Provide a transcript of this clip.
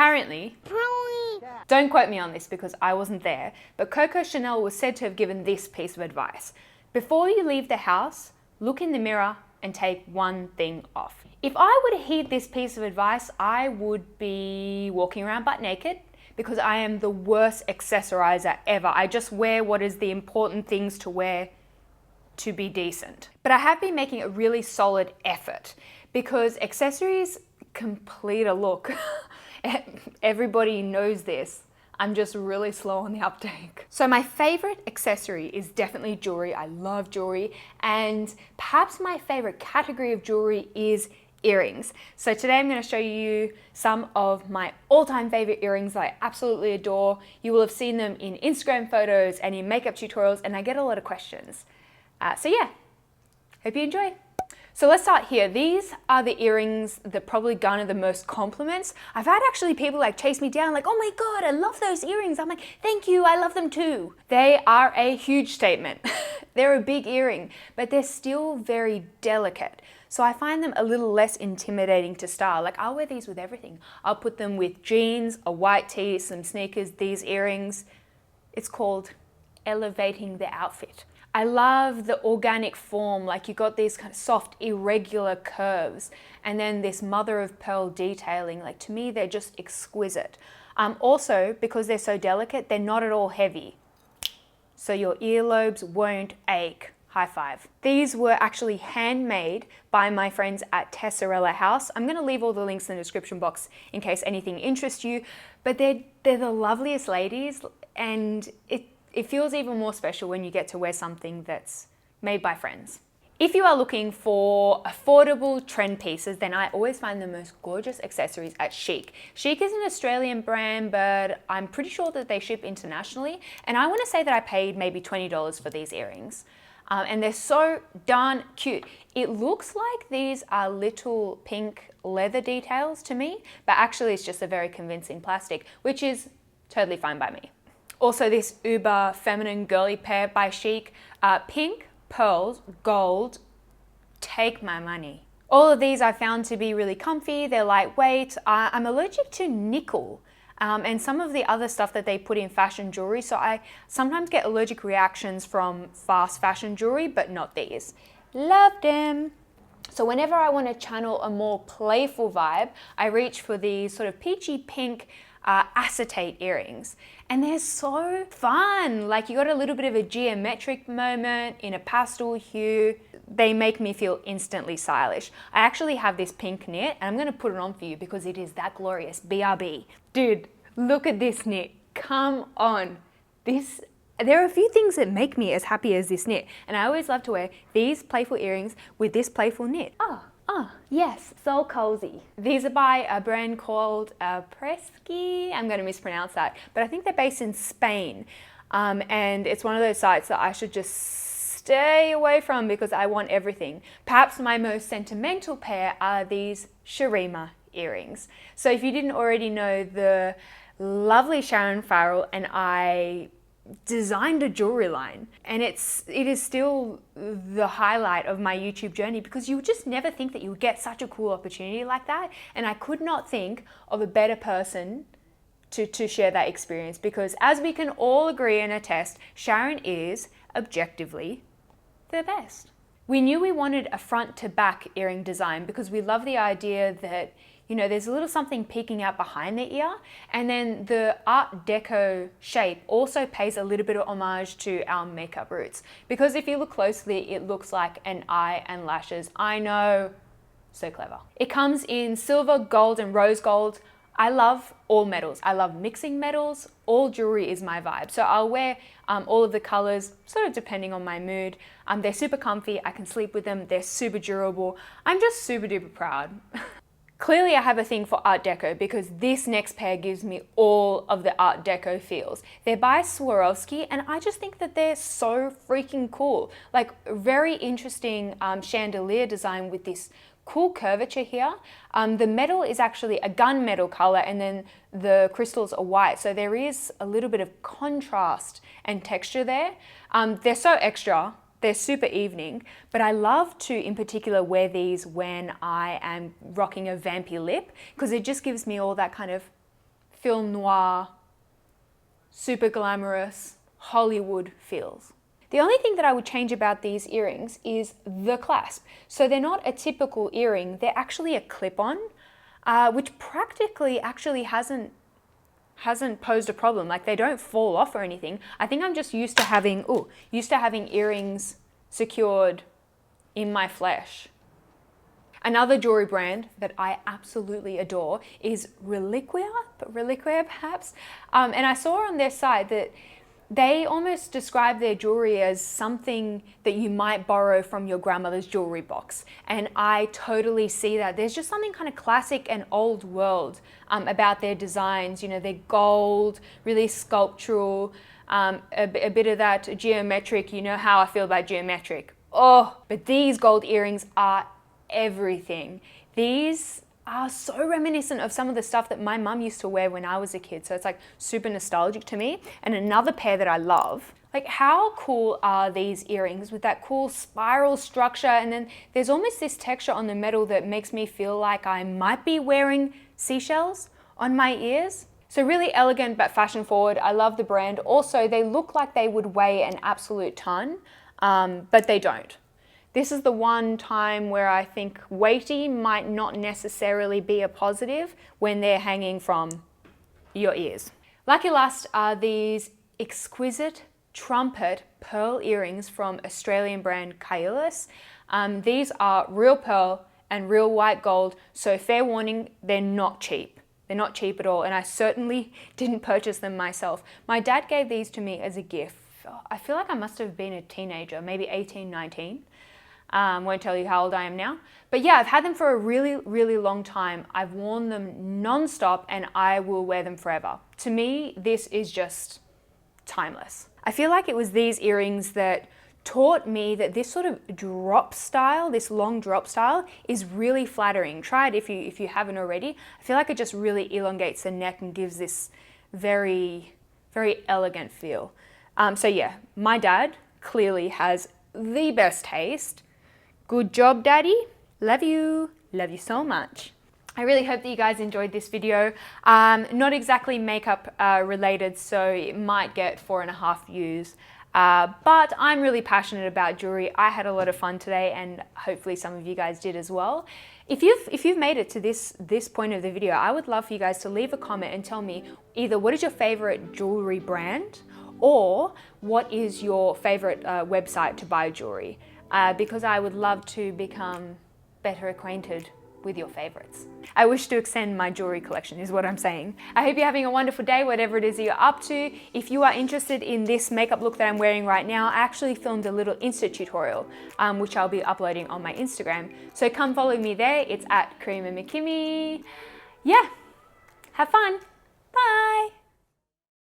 Apparently, don't quote me on this because I wasn't there, but Coco Chanel was said to have given this piece of advice. Before you leave the house, look in the mirror and take one thing off. If I were to heed this piece of advice, I would be walking around butt naked because I am the worst accessorizer ever. I just wear what is the important things to wear to be decent. But I have been making a really solid effort because accessories complete a look. Everybody knows this. I'm just really slow on the uptake. So my favorite accessory is definitely jewelry. I love jewelry, and perhaps my favorite category of jewelry is earrings. So today I'm going to show you some of my all-time favorite earrings that I absolutely adore. You will have seen them in Instagram photos and in makeup tutorials, and I get a lot of questions. So yeah, hope you enjoy. So let's start here. These are the earrings that probably garner the most compliments. I've had actually people like chase me down like, oh my God, I love those earrings. I'm like, thank you, I love them too. They are a huge statement. They're a big earring, but they're still very delicate. So I find them a little less intimidating to style. Like I'll wear these with everything. I'll put them with jeans, a white tee, some sneakers, these earrings. It's called elevating the outfit. I love the organic form, like you got these kind of soft, irregular curves, and then this mother of pearl detailing. Like to me, they're just exquisite. Also, because they're so delicate, they're not at all heavy. So your earlobes won't ache. High five. These were actually handmade by my friends at Tessarella House. I'm gonna leave all the links in the description box in case anything interests you, but they're the loveliest ladies, and it feels even more special when you get to wear something that's made by friends. If you are looking for affordable trend pieces, then I always find the most gorgeous accessories at Chic. Chic is an Australian brand, but I'm pretty sure that they ship internationally. And I want to say that I paid maybe $20 for these earrings. And they're so darn cute. It looks like these are little pink leather details to me, but actually it's just a very convincing plastic, which is totally fine by me. Also this uber feminine girly pair by Chic, pink, pearls, gold, take my money. All of these I found to be really comfy, they're lightweight. I'm allergic to nickel and some of the other stuff that they put in fashion jewelry, so I sometimes get allergic reactions from fast fashion jewelry, but not these. Love them. So whenever I want to channel a more playful vibe, I reach for these sort of peachy pink acetate earrings, and they're so fun. Like you got a little bit of a geometric moment in a pastel hue. They make me feel instantly stylish. I actually have this pink knit and I'm going to put it on for you because it is that glorious. BRB. Dude, look at this knit. Come on. There are a few things that make me as happy as this knit, and I always love to wear these playful earrings with this playful knit. Yes, so cozy. These are by a brand called Apres. I'm going to mispronounce that, but I think they're based in Spain. And it's one of those sites that I should just stay away from because I want everything. Perhaps my most sentimental pair are these SHARIMA earrings. So if you didn't already know, the lovely Sharon Farrell and I designed a jewelry line, and it is still the highlight of my YouTube journey because you would just never think that you would get such a cool opportunity like that, and I could not think of a better person to share that experience because, as we can all agree and attest, Sharon is objectively the best. We knew we wanted a front to back earring design because we love the idea that, you know, there's a little something peeking out behind the ear, and then the Art Deco shape also pays a little bit of homage to our makeup roots, because if you look closely, it looks like an eye and lashes. I know, so clever. It comes in silver, gold, and rose gold. I love all metals. I love mixing metals. All jewelry is my vibe. So I'll wear all of the colors, sort of depending on my mood. They're super comfy. I can sleep with them. They're super durable. I'm just super duper proud. Clearly I have a thing for Art Deco because this next pair gives me all of the Art Deco feels. They're by Swarovski, and I just think that they're so freaking cool. Like, very interesting chandelier design with this cool curvature here. The metal is actually a gunmetal color, and then the crystals are white. So there is a little bit of contrast and texture there. They're so extra. They're super evening, but I love to, in particular, wear these when I am rocking a vampy lip because it just gives me all that kind of film noir, super glamorous, Hollywood feels. The only thing that I would change about these earrings is the clasp. So they're not a typical earring, they're actually a clip-on, which practically actually hasn't posed a problem. Like, they don't fall off or anything. I think I'm just used to having earrings secured in my flesh. Another jewelry brand that I absolutely adore is Reliquia perhaps. And I saw on their site that they almost describe their jewelry as something that you might borrow from your grandmother's jewelry box. And I totally see that. There's just something kind of classic and old world about their designs. You know, they're gold, really sculptural, a bit of that geometric. You know how I feel about geometric. Oh, but these gold earrings are everything. These are so reminiscent of some of the stuff that my mum used to wear when I was a kid. So it's like super nostalgic to me. And another pair that I love, like, how cool are these earrings with that cool spiral structure? And then there's almost this texture on the metal that makes me feel like I might be wearing seashells on my ears. So really elegant but fashion forward. I love the brand. Also, they look like they would weigh an absolute ton, but they don't. This is the one time where I think weighty might not necessarily be a positive when they're hanging from your ears. Lucky last are these exquisite Trumpet pearl earrings from Australian brand Kailis. These are real pearl and real white gold, so fair warning, they're not cheap. They're not cheap at all, and I certainly didn't purchase them myself. My dad gave these to me as a gift. I feel like I must have been a teenager, maybe 18, 19. Won't tell you how old I am now. But yeah, I've had them for a really, really long time. I've worn them non-stop and I will wear them forever. To me, this is just timeless. I feel like it was these earrings that taught me that this sort of drop style, this long drop style, is really flattering. Try it if you haven't already. I feel like it just really elongates the neck and gives this very, very elegant feel. So yeah, my dad clearly has the best taste. Good job, Daddy. Love you so much. I really hope that you guys enjoyed this video. Not exactly makeup related, so it might get 4.5 views. But I'm really passionate about jewelry. I had a lot of fun today, and hopefully some of you guys did as well. If you've made it to this point of the video, I would love for you guys to leave a comment and tell me either what is your favorite jewelry brand, or what is your favorite website to buy jewelry. Because I would love to become better acquainted with your favorites. I wish to extend my jewelry collection is what I'm saying. I hope you're having a wonderful day, whatever it is that you're up to. If you are interested in this makeup look that I'm wearing right now, I actually filmed a little Insta tutorial, which I'll be uploading on my Instagram. So come follow me there. It's at Karima McKimmie. Yeah, have fun. Bye.